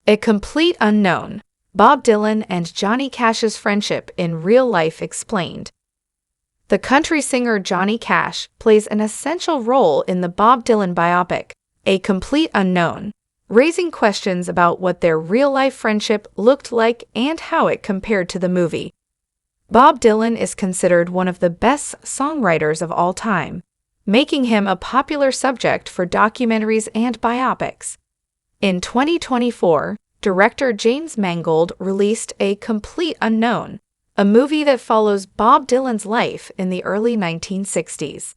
A complete unknown. Bob Dylan and Johnny Cash's friendship in real life explained. The country singer Johnny Cash plays an essential role in the Bob Dylan biopic, A Complete Unknown, raising questions about what their real-life friendship looked like and how it compared to the movie. Bob Dylan is considered one of the best songwriters of all time, making him a popular subject for documentaries and biopics. In 2024, director James Mangold released A Complete Unknown, a movie that follows Bob Dylan's life in the early 1960s.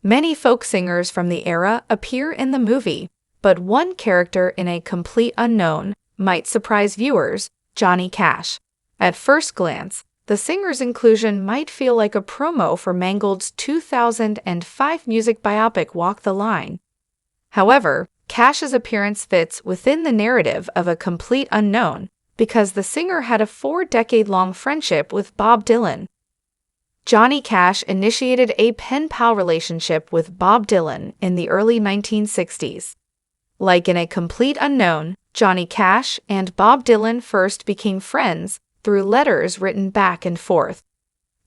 Many folk singers from the era appear in the movie, but one character in A Complete Unknown might surprise viewers, Johnny Cash. At first glance, the singer's inclusion might feel like a promo for Mangold's 2005 music biopic Walk the Line. However, Cash's appearance fits within the narrative of A Complete Unknown because the singer had a 4-decade-long friendship with Bob Dylan. Johnny Cash initiated a pen-pal relationship with Bob Dylan in the early 1960s. Like in A Complete Unknown, Johnny Cash and Bob Dylan first became friends through letters written back and forth.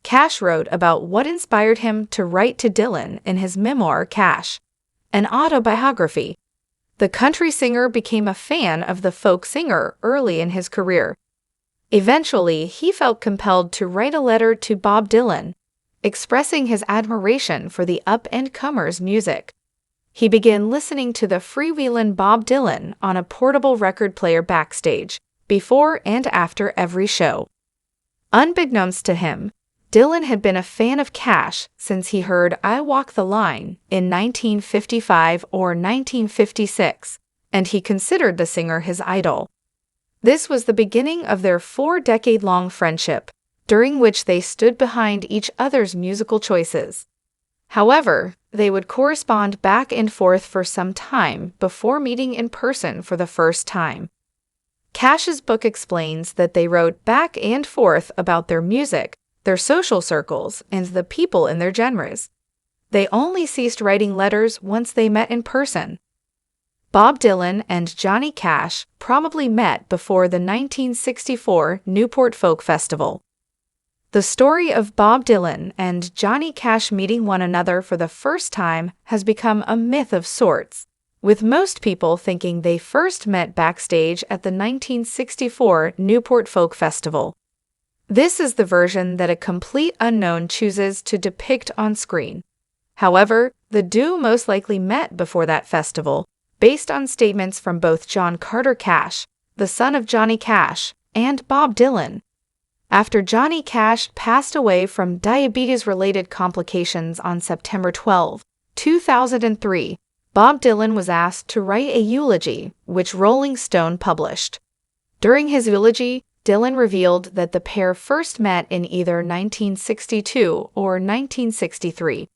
Cash wrote about what inspired him to write to Dylan in his memoir Cash, an autobiography. The country singer became a fan of the folk singer early in his career. Eventually, he felt compelled to write a letter to Bob Dylan, expressing his admiration for the up-and-comers' music. He began listening to the freewheelin' Bob Dylan on a portable record player backstage, before and after every show. Unbeknownst to him, Dylan had been a fan of Cash since he heard I Walk the Line in 1955 or 1956, and he considered the singer his idol. This was the beginning of their 4-decade-long friendship, during which they stood behind each other's musical choices. However, they would correspond back and forth for some time before meeting in person for the first time. Cash's book explains that they wrote back and forth about their music, their social circles, and the people in their genres. They only ceased writing letters once they met in person. Bob Dylan and Johnny Cash probably met before the 1964 Newport Folk Festival. The story of Bob Dylan and Johnny Cash meeting one another for the first time has become a myth of sorts, with most people thinking they first met backstage at the 1964 Newport Folk Festival. This is the version that A Complete Unknown chooses to depict on screen. However, the duo most likely met before that festival, based on statements from both John Carter Cash, the son of Johnny Cash, and Bob Dylan. After Johnny Cash passed away from diabetes-related complications on September 12, 2003, Bob Dylan was asked to write a eulogy, which Rolling Stone published. During his eulogy, Dylan revealed that the pair first met in either 1962 or 1963.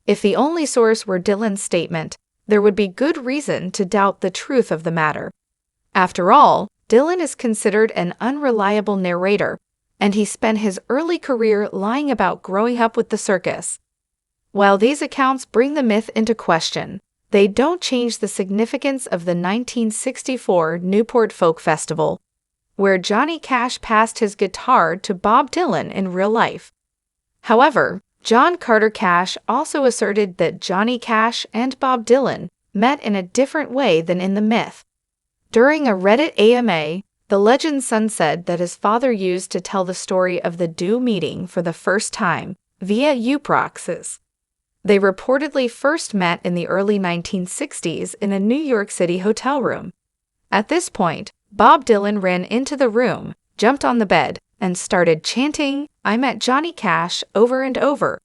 If the only source were Dylan's statement, there would be good reason to doubt the truth of the matter. After all, Dylan is considered an unreliable narrator, and he spent his early career lying about growing up with the circus. While these accounts bring the myth into question, they don't change the significance of the 1964 Newport Folk Festival, where Johnny Cash passed his guitar to Bob Dylan in real life. However, John Carter Cash also asserted that Johnny Cash and Bob Dylan met in a different way than in the myth. During a Reddit AMA, the legend's son said that his father used to tell the story of the duo meeting for the first time via Uproxx. They reportedly first met in the early 1960s in a New York City hotel room. At this point, Bob Dylan ran into the room, jumped on the bed, and started chanting, "I met Johnny Cash," over and over.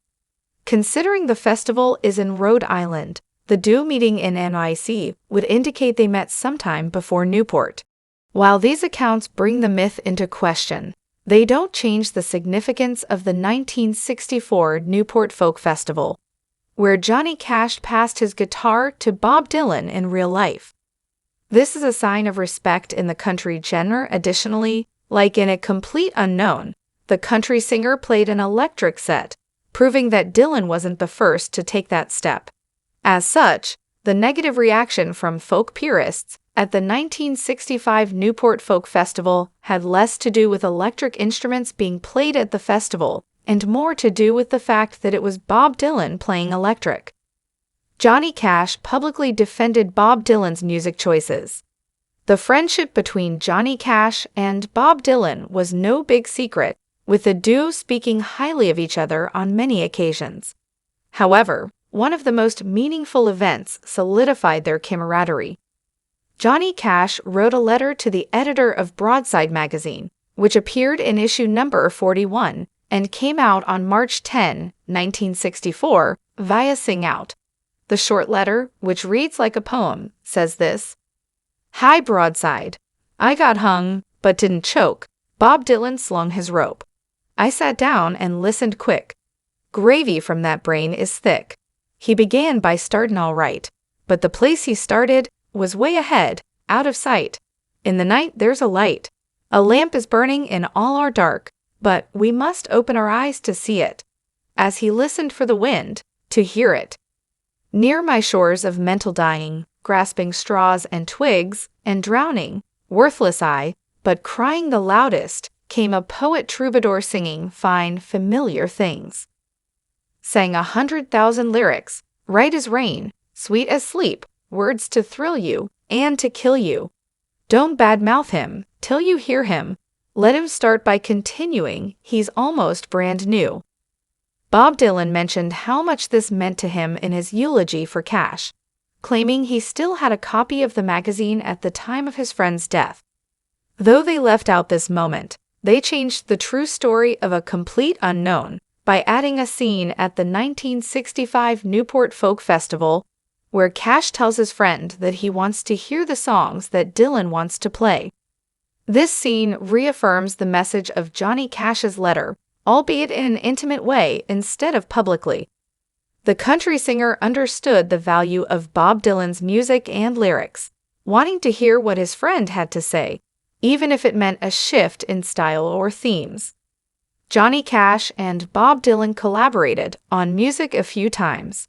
Considering the festival is in Rhode Island, the duo meeting in NYC would indicate they met sometime before Newport. While these accounts bring the myth into question, they don't change the significance of the 1964 Newport Folk Festival, where Johnny Cash passed his guitar to Bob Dylan in real life. This is a sign of respect in the country genre. Additionally, like in A Complete Unknown, the country singer played an electric set, proving that Dylan wasn't the first to take that step. As such, The negative reaction from folk purists at the 1965 Newport Folk Festival had less to do with electric instruments being played at the festival and more to do with the fact that it was Bob Dylan playing electric. Johnny Cash publicly defended Bob Dylan's music choices. The friendship between Johnny Cash and Bob Dylan was no big secret, with the duo speaking highly of each other on many occasions. However, one of the most meaningful events solidified their camaraderie. Johnny Cash wrote a letter to the editor of Broadside magazine, which appeared in issue number 41 and came out on March 10, 1964, via Sing Out. The short letter, which reads like a poem, says this: "Hi, Broadside. I got hung, but didn't choke. Bob Dylan slung his rope. I sat down and listened quick. Gravy from that brain is thick. He began by startin' all right, but the place he started was way ahead, out of sight. In the night there's a light. A lamp is burning in all our dark, but we must open our eyes to see it." As he listened for the wind, to hear it. "Near my shores of mental dying, grasping straws and twigs, and drowning, worthless I, but crying the loudest, came a poet troubadour singing fine, familiar things. Sang 100,000 lyrics, right as rain, sweet as sleep, words to thrill you, and to kill you. Don't badmouth him, till you hear him. Let him start by continuing, he's almost brand new." Bob Dylan mentioned how much this meant to him in his eulogy for Cash, claiming he still had a copy of the magazine at the time of his friend's death. Though they left out this moment, they changed the true story of a complete unknown by adding a scene at the 1965 Newport Folk Festival where Cash tells his friend that he wants to hear the songs that Dylan wants to play. This scene reaffirms the message of Johnny Cash's letter, albeit in an intimate way instead of publicly. The country singer understood the value of Bob Dylan's music and lyrics, wanting to hear what his friend had to say, even if it meant a shift in style or themes. Johnny Cash and Bob Dylan collaborated on music a few times.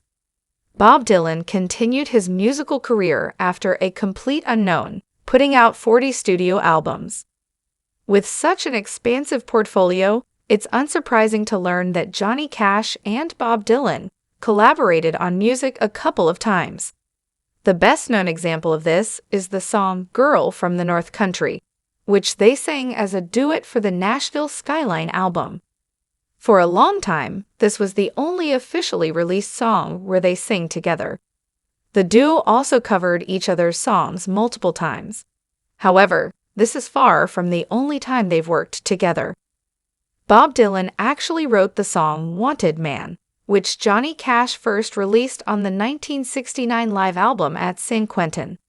Bob Dylan continued his musical career after A Complete Unknown, putting out 40 studio albums. With such an expansive portfolio, it's unsurprising to learn that Johnny Cash and Bob Dylan collaborated on music a couple of times. The best-known example of this is the song Girl from the North Country, which they sang as a duet for the Nashville Skyline album. For a long time, this was the only officially released song where they sing together. The duo also covered each other's songs multiple times. However, this is far from the only time they've worked together. Bob Dylan actually wrote the song Wanted Man, which Johnny Cash first released on the 1969 live album at San Quentin.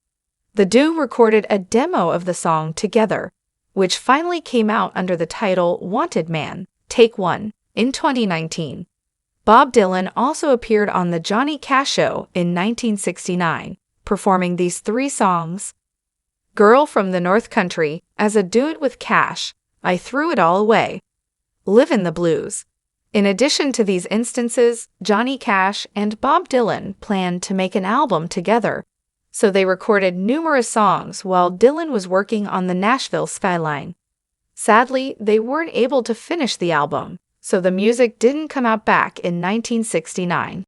The duo recorded a demo of the song together, which finally came out under the title Wanted Man, Take One, in 2019. Bob Dylan also appeared on The Johnny Cash Show in 1969, performing these three songs: Girl from the North Country, as a duet with Cash, I Threw It All Away, Livin' the Blues. In addition to these instances, Johnny Cash and Bob Dylan planned to make an album together, so they recorded numerous songs while Dylan was working on the Nashville Skyline. Sadly, they weren't able to finish the album, so the music didn't come out back in 1969.